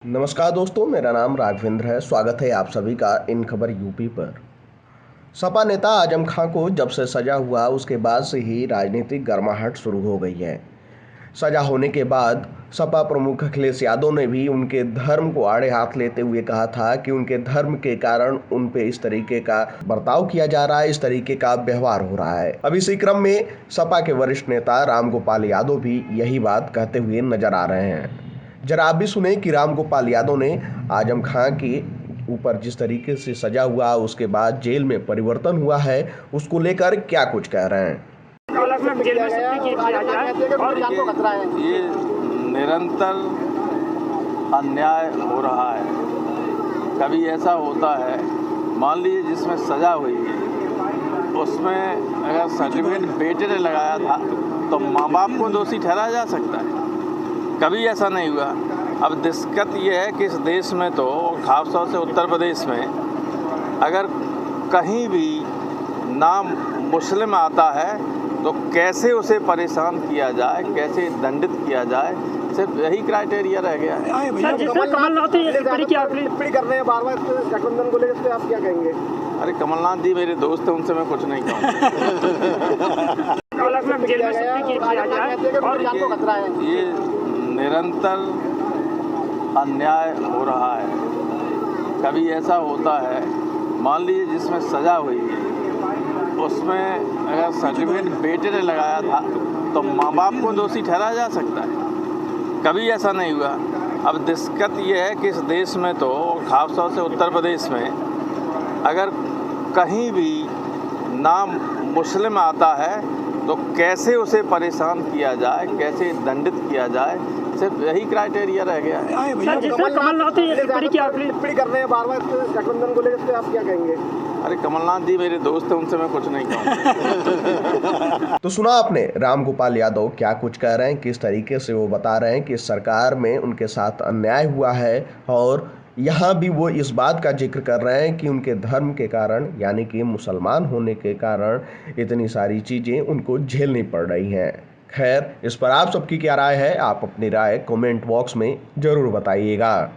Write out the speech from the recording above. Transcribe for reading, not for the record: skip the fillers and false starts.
नमस्कार दोस्तों, मेरा नाम राघवेंद्र है। स्वागत है आप सभी का इन खबर यूपी पर। सपा नेता आजम खां को जब से सजा हुआ उसके बाद से ही राजनीतिक गर्माहट शुरू हो गई है। सजा होने के बाद सपा प्रमुख अखिलेश यादव ने भी उनके धर्म को आड़े हाथ लेते हुए कहा था कि उनके धर्म के कारण उन पे इस तरीके का बर्ताव किया जा रहा है, इस तरीके का व्यवहार हो रहा है। अब इसी क्रम में सपा के वरिष्ठ नेता रामगोपाल यादव भी यही बात कहते हुए नजर आ रहे हैं। जरा आप भी सुने कि रामगोपाल यादव ने आजम खां के ऊपर जिस तरीके से सजा हुआ, उसके बाद जेल में परिवर्तन हुआ है, उसको लेकर क्या कुछ कह रहे हैं। ये निरंतर अन्याय हो रहा है। कभी ऐसा होता है, मान लीजिए जिसमें सजा हुई है उसमें अगर सर्टिफिकेट बेटे ने लगाया था तो माँ बाप को दोषी ठहराया जा सकता है। कभी ऐसा नहीं हुआ। अब दिक्कत ये है कि इस देश में तो खासतौर से उत्तर प्रदेश में अगर कहीं भी नाम मुस्लिम आता है तो कैसे उसे परेशान किया जाए, कैसे दंडित किया जाए, सिर्फ यही क्राइटेरिया रह गया है। टिप्पणी कर रहे हैं बार-बार गठबंधन को लेकर, आप क्या कहेंगे? अरे कमलनाथ जी मेरे दोस्त हैं, उनसे मैं कुछ नहीं कहूँगा। ये निरंतर अन्याय हो रहा है। कभी ऐसा होता है, मान लीजिए जिसमें सजा हुई है उसमें अगर सर्टिफिकेट बेटे ने लगाया था तो माँ बाप को दोषी ठहराया जा सकता है। कभी ऐसा नहीं हुआ। अब दिक्कत ये है कि इस देश में तो खासतौर से उत्तर प्रदेश में अगर कहीं भी नाम मुस्लिम आता है तो कैसे उसे परेशान किया जाए, कैसे दंडित किया जाए, सिर्फ यही क्राइटेरिया रह गया है। टिप्पणी कर रहे हैं बार-बार गठबंधन को लेकर, आप क्या कहेंगे? अरे कमलनाथ जी मेरे दोस्त हैं, उनसे मैं कुछ नहीं कहूँगा। तो सुना आपने रामगोपाल यादव क्या कुछ कह रहे हैं, किस तरीके से वो बता रहे हैं कि सरकार में उनके साथ अन्याय हुआ है, और यहाँ भी वो इस बात का जिक्र कर रहे हैं कि उनके धर्म के कारण, यानी कि मुसलमान होने के कारण इतनी सारी चीज़ें उनको झेलनी पड़ रही हैं। खैर, इस पर आप सबकी क्या राय है? आप अपनी राय कमेंट बॉक्स में ज़रूर बताइएगा।